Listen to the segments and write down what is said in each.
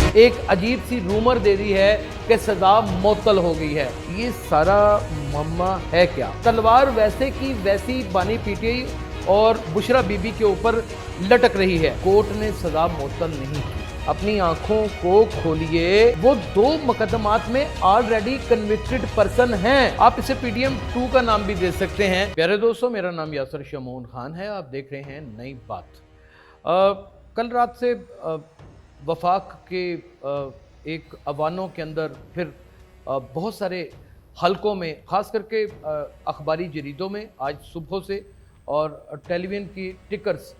एक अजीब सी रूमर दे दी है कि सजा मुअत्तल हो गई है। ये सारा मामला है क्या? तलवार वैसे की वैसी बानी पीटीआई और बुशरा बीबी के ऊपर लटक रही है। कोर्ट ने सजा मुअत्तल नहीं की। अपनी आंखों को खोलिए, वो 2 मुकदमात में ऑलरेडी कन्विक्टेड पर्सन हैं। आप इसे पीडीएम 2 का नाम भी दे सकते हैं। प्यारे दोस्तों, मेरा नाम यासर शमून खान है। आप देख रहे हैं नई बात। कल रात से वफाक के एक अवानों के अंदर फिर बहुत सारे हलकों में, ख़ास करके अखबारी जरीदों में आज सुबह से और टेलीविज़न की टिकर्स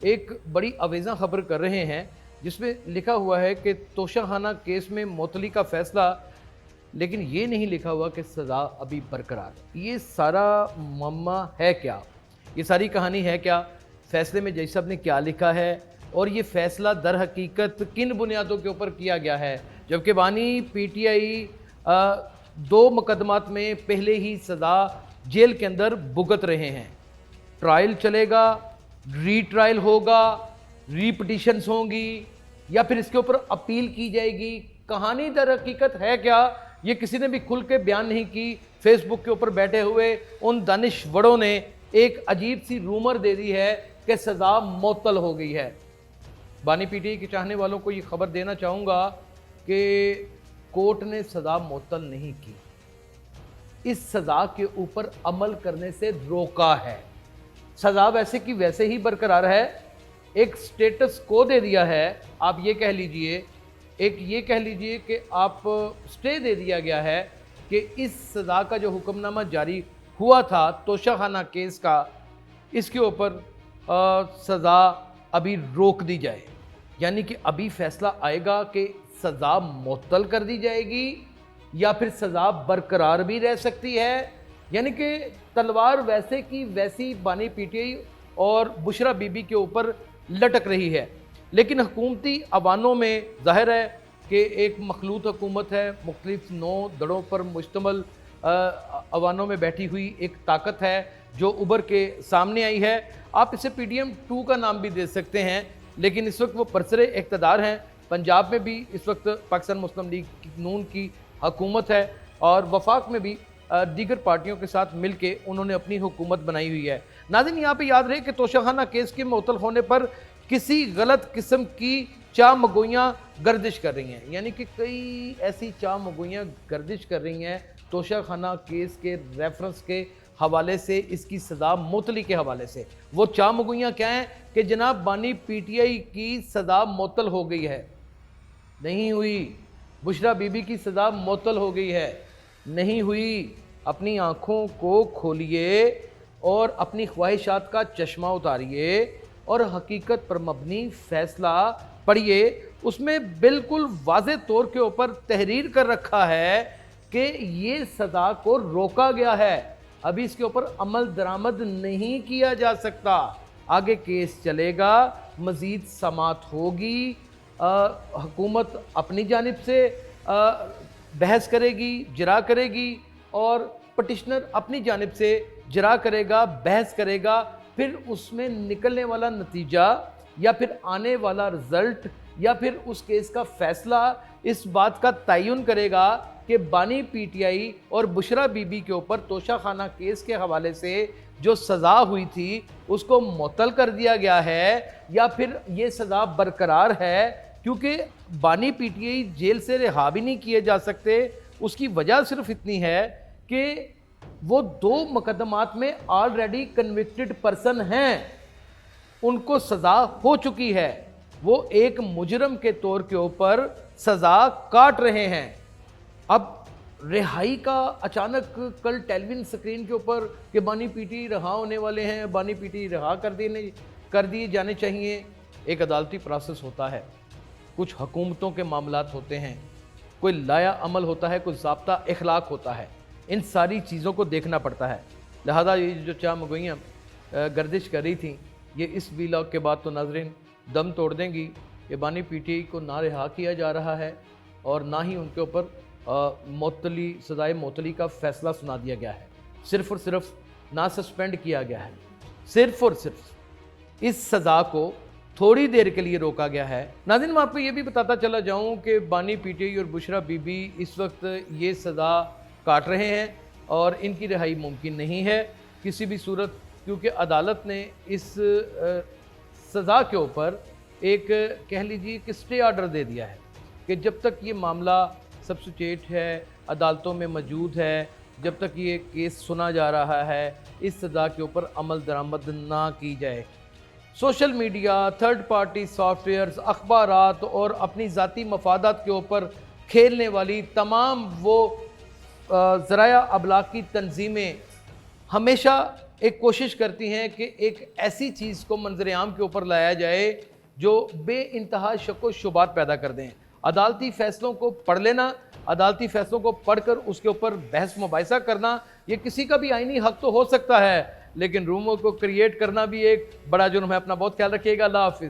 एक बड़ी अवेज़ा खबर कर रहे हैं, जिसमें लिखा हुआ है कि तोशाखाना केस में मुअत्तली का फ़ैसला, लेकिन ये नहीं लिखा हुआ कि सज़ा अभी बरकरार। ये सारा मामला है क्या? ये सारी कहानी है क्या? फ़ैसले में जज साहब ने क्या लिखा है और ये फ़ैसला दर हकीकत किन बुनियादों के ऊपर किया गया है? जबकि बानी पीटीआई 2 मुकदमात में पहले ही सज़ा जेल के अंदर भुगत रहे हैं। ट्रायल चलेगा, रीट्रायल होगा, रीपिटिशन्स होंगी या फिर इसके ऊपर अपील की जाएगी? कहानी दर हकीकत है क्या? ये किसी ने भी खुल के बयान नहीं की। फेसबुक के ऊपर बैठे हुए उन दानिशवरों ने एक अजीब सी रूमर दे दी है कि सज़ा मुअत्तल हो गई है। बानी पीटीआई के चाहने वालों को ये खबर देना चाहूँगा कि कोर्ट ने सज़ा मुअत्तल नहीं की, इस सज़ा के ऊपर अमल करने से रोका है। सज़ा वैसे की वैसे ही बरकरार है। एक स्टेटस को दे दिया है, आप ये कह लीजिए, कि आप स्टे दे दिया गया है कि इस सज़ा का जो हुक्मनामा जारी हुआ था तोशाखाना केस का, इसके ऊपर सज़ा अभी रोक दी जाए। यानी कि अभी फैसला आएगा कि सज़ा मुअत्तल कर दी जाएगी या फिर सज़ा बरकरार भी रह सकती है। यानी कि तलवार वैसे की वैसी बानी पीटीआई और बुशरा बीबी के ऊपर लटक रही है। लेकिन हुकूमती अवानों में ज़ाहिर है कि एक मखलूत हुकूमत है, मुख्तलिफ 9 दड़ों पर मुश्तमल अवानों में बैठी हुई एक ताकत है जो उभर के सामने आई है। आप इसे पीडीएम 2 का नाम भी दे सकते हैं, लेकिन इस वक्त वो बरसरे इक़्तिदार हैं। पंजाब में भी इस वक्त पाकिस्तान मुस्लिम लीग नून की हुकूमत है और वफाक में भी दीगर पार्टियों के साथ मिलके उन्होंने अपनी हुकूमत बनाई हुई है। नाज़रीन, यहाँ पे याद रहे कि तोशाखाना केस के मुअत्तल होने पर किसी गलत किस्म की चाह मगोइयाँ गर्दिश कर रही हैं। यानी कि कई ऐसी चाह मगोइयाँ गर्दिश कर रही हैं तोशाखाना केस के रेफरेंस के हवाले से, इसकी सज़ा मुअत्तली के हवाले से। वो चाह मगोइयाँ क्या हैं कि जनाब बानी पीटीआई की सज़ा मुअत्तल हो गई है, नहीं हुई। बुशरा बीबी की सज़ा मुअत्तल हो गई है, नहीं हुई। अपनी आँखों को खोलिए और अपनी ख्वाहिशात का चश्मा उतारिए और हकीकत पर मबनी फ़ैसला पढ़िए। उसमें बिल्कुल वाज़े तौर के ऊपर तहरीर कर रखा है कि ये सज़ा को रोका गया है, अभी इसके ऊपर अमल दरामद नहीं किया जा सकता। आगे केस चलेगा, मज़ीद समाअत होगी, हुकूमत अपनी जानिब से बहस करेगी, जरा करेगी और पटिशनर अपनी जानिब से जरा करेगा, बहस करेगा। फिर उसमें निकलने वाला नतीजा या फिर आने वाला रिज़ल्ट या फिर उस केस का फ़ैसला इस बात का तयन करेगा कि बानी पीटीआई और बुशरा बीबी के ऊपर तोशाखाना केस के हवाले से जो सज़ा हुई थी उसको मुअत्तल कर दिया गया है या फिर ये सज़ा बरकरार है। क्योंकि बानी पीटीआई जेल से रिहा भी नहीं किए जा सकते। उसकी वजह सिर्फ इतनी है कि वो 2 मुकदमात में ऑलरेडी कन्विक्टेड पर्सन हैं, उनको सज़ा हो चुकी है, वो एक मुजरम के तौर के ऊपर सज़ा काट रहे हैं। अब रिहाई का अचानक कल टेलीविज़न स्क्रीन के ऊपर कि बानी पीटीआई रिहा होने वाले हैं, बानी पीटीआई रिहा कर दिए जाने चाहिए। एक अदालती प्रोसेस होता है, कुछ हुकूमतों के मामलात होते हैं, कोई लाया अमल होता है, कोई ज़ाब्ता इखलाक होता है, इन सारी चीज़ों को देखना पड़ता है। लिहाजा ये जो चाह मगोइयाँ गर्दिश कर रही थी, ये इस वीलॉग के बाद तो नाज़रीन दम तोड़ देंगी कि बानी पीटीआई को ना रिहा किया जा रहा है और ना ही उनके ऊपर मुअत्तली सज़ाए मुअत्तली का फ़ैसला सुना दिया गया है। सिर्फ़ और सिर्फ ना सस्पेंड किया गया है, सिर्फ़ और सिर्फ इस सज़ा को थोड़ी देर के लिए रोका गया है। नाज़रीन, मैं आपको ये भी बताता चला जाऊं कि बानी पीटीआई और बुशरा बीबी इस वक्त ये सज़ा काट रहे हैं और इनकी रिहाई मुमकिन नहीं है किसी भी सूरत, क्योंकि अदालत ने इस सज़ा के ऊपर एक कह लीजिए कि स्टे ऑर्डर दे दिया है कि जब तक ये मामला सब्सिट्यूट है, अदालतों में मौजूद है, जब तक ये केस सुना जा रहा है, इस सज़ा के ऊपर अमल दरामद ना की जाए। Social media, third party softwares, अखबारात और अपनी ज़ाती मफादात के ऊपर खेलने वाली तमाम वो ज़राया अबलाग की तंजीमें हमेशा एक कोशिश करती हैं कि एक ऐसी चीज़ को मंजर आम के ऊपर लाया जाए जो बे इंतहा शक व शुबात पैदा कर दें। अदालती फ़ैसलों को पढ़ लेना, अदालती फ़ैसलों को पढ़कर उसके ऊपर बहस मुबाहिसा करना, ये किसी का भी आईनी हक तो हो सकता है, लेकिन रूमों को क्रिएट करना भी एक बड़ा जुर्म है। अपना बहुत ख्याल रखिएगा। अल्लाह हाफिज़।